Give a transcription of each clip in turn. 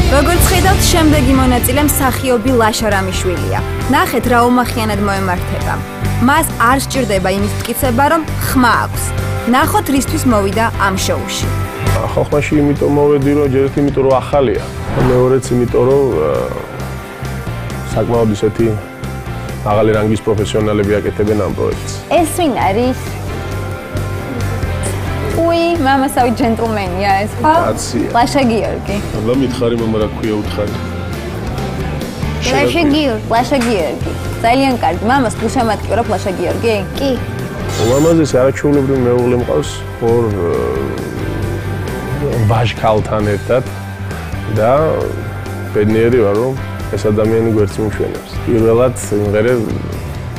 როგორც ხედავთ, შემდეგი მონაწილე მსახიობი ლაშა რამიშვილია. ნახეთ რა უმახიანად მოემართება. მას არ სჭირდება იმის მტკიცება, რომ ხმა აქვს. ნახოთ რისთვის მოვიდა ამ შოუში. ხალხმაში იმიტომ მოვედი, რომ ჯერ ერთი იმიტომ რომ ახალია, მეორეც იმიტომ რომ საკმაოდ ისეთი მაღალი რანგის პროფესიონალები აკეთებენ ამ პროექტს. ეს ვინ არის? უი, მამასავი ჯენტლმენია ეს, ხო? ლაშა გიორგი. აბა მითხარი მამა რა ქვია უთხარი. ლაშა გიორგი. ძალიან კარგი. მამას გულშემატკივრობ ლაშა გიორგი? კი. მამაზეს არაჩვეულებრივი მეუღლე მყავს ორ ვაჟქალთან ერთად და ბედნიერი ვარ რომ ეს ადამიანი გვერდს მიმშვენებს. პირველად იმღერე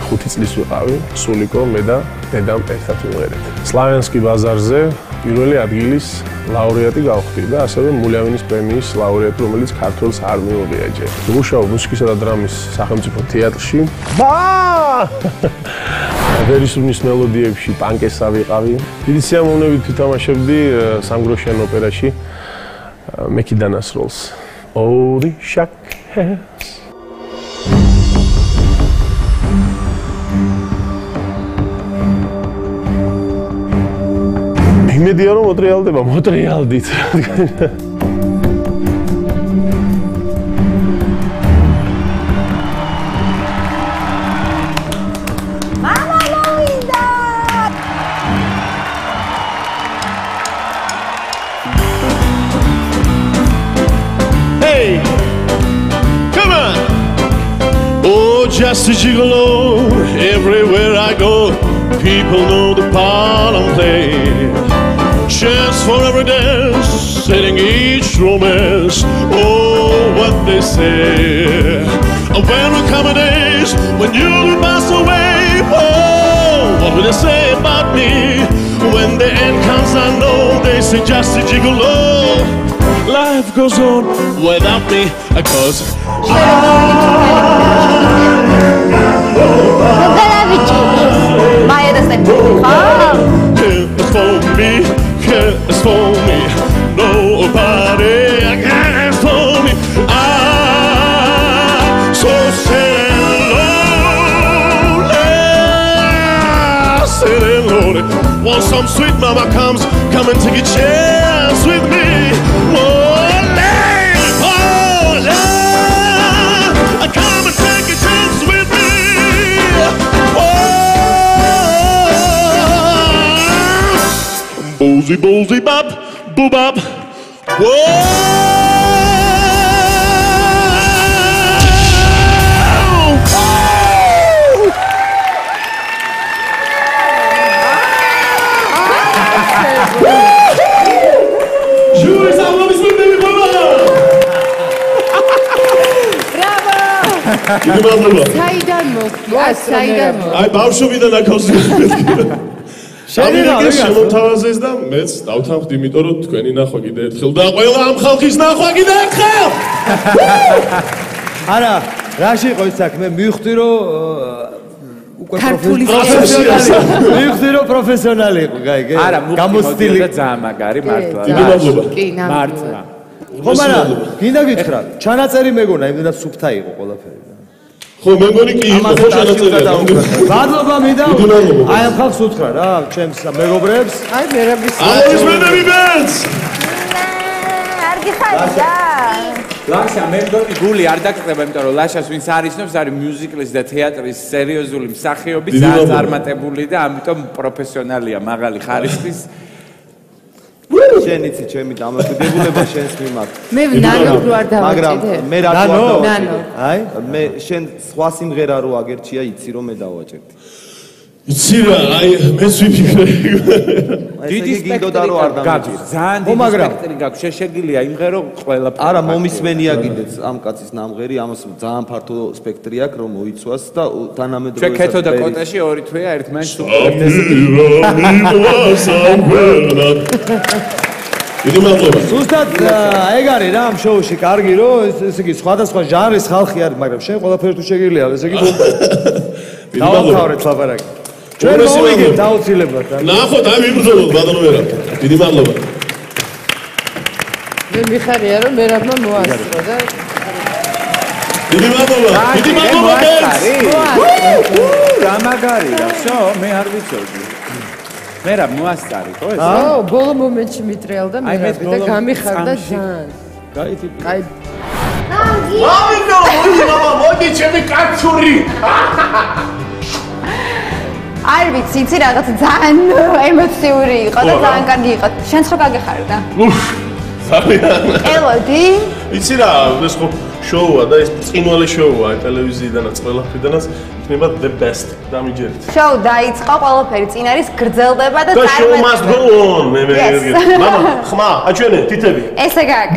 5 წლის ვიყავი, სულიკო, მე და დედამ ერთად ვიმღერეთ. სლავიანსკი ბაზარზე პირველი ადგილის ლაურეატი გავხდი და ასევე მულявინის პრემიის ლაურეატი, რომელიც ქართველს არ მიუღია ჯერ. ვმუშაობ მუსიკისა და დრამის სახელმწიფო თეატრში. ვერისუნის მელოდიებში პანკესა ვიყავი. დიდი სიამოვნებით ვთამაშებდი სამგროშიან ოპერაში მეკიდანას როლს. ორი შაქეს იმედია რომ მოტრიალდება, მოტრიალდით. მამა მოვიდა! Hey! Come on! Oh, just a gigolo, everywhere I go, people know the part I'm playing. Chance for every dance, setting each romance. Oh, what they say. When will come a days when you will pass away? Oh, what will they say about me? When the end comes, I know they say just a gigolo. Life goes on without me, cause for me, nobody cares for me. I'm so sad and lonely. While some sweet mama comes, come and take a chance with me. Oh, yeah, come and take a chance with me. Boozy, boozy, bop, boo, bop. Whoa! საიდან მოხდა? საიდან მოხდა? აი ბავშვობიდან აქავს შევიდა შემოთავაზეს და მეც დავთანხმდი, იმიტომ რომ თქვენი ნახვა კიდე ერთხელ და ყველა ამ ხალხის ნახვა კიდე ერთხელ. არა, რაში იყო საქმე? მივხვდი რომ უკვე პროფესიონალი იყო, გაიგე? არა, გამოსტილი და ძალიან მაგარი მართლა. დიდი მადლობა. მართლა. ხო, მაგრამ გინდა გითხრა, ჩანაწერი მეგონა, იმდენად სუფთა იყო ყველაფერი. ხო, მე მგონი კი იყო ხო ჩანაწერია. მადლობა მინდა. აი ამ ხალხს უთხრა რა, ჩემს მეგობრებს. აი მერაბის. აუზმენები მეც. არ გიხარია. ლაშა, მე მგონი გული არ დაგწდება, იმიტომ რომ ლაშას ვინც არისნობს, არის მიუზიკლის და თეატრის სერიოზული მსახიობი, ძალიან წარმატებული და ამიტომ პროფესიონალია, მაღალი ხარისხის. შენ იცი ჩემი დამოკიდებულება შენს მიმართ. მე ნანო არ დავაჭიდე. მაგრამ მე რა ვარ? ნანო. აი, მე შენ სხვა სიმღერა რო აგერჩია, იცი რომ მე დავაჭერდი. იცი რა, აი მეც ვიფიქრე. დიდი გინდოდა რომ არ დამაჭირ. ძალიან დიდი სპექტრი გაქვს, შეშეგიძლია იმღერო ყველაფერი. არა, მომისმენია კიდეც ამ კაცის ნამღერი, ამას ძალიან ფართო სპექტრი აქვს რომ მოიცვას და თანამედროვე შეკეთო და კოტეში ორი თვეა ერთმანეთს დიდი მადლობა. ზუსტად ეგ არის რა ამ შოუში, კარგი რომ ესე იგი სხვადასხვა ჟანრის ხალხი არის, მაგრამ შენ ყველაფერი თუ შეგიძლია, ესე იგი დავთავრეთ ლაპარაკი. ჩვენ მოვიგებთ აუცილებლად. ნახოთ, აი ვიბრძოლოთ ბატონო ვერა. დიდი მადლობა. მე მიხარია რომ მერაბმა მოასწრო და დიდი მადლობა. დიდი მადლობა ბენს. რა მაგარია, всё, მე არ ვიცოდი. მერაბ მოასწარი, ხო ეს? ო, ბოლო მომენტში მიტრიალდა მერაბი და გამიხარდა ძალიან. კაი. მამიკო, მოდი მამა, მოდი ჩემი კაცური. არ ვიცი, იცი რაღაც ძალიან ემოციური იყო და ძალიან კარგი იყო. შენც ხო გაგეხარდა? ძალიან. ელოდი? იცი რა, ეს ხო შოუა და ეს წინვალი შოუა ტელევიზიიდანაც ყველაფრიდანაც იქნება the best დამიჯერეთ. შოუ დაიწყო, ყველაფერი წინ არის გრძელდება და და show must go on. მე Yes. მამა, ხმა, აჩვენე თითები. ესე გაკ.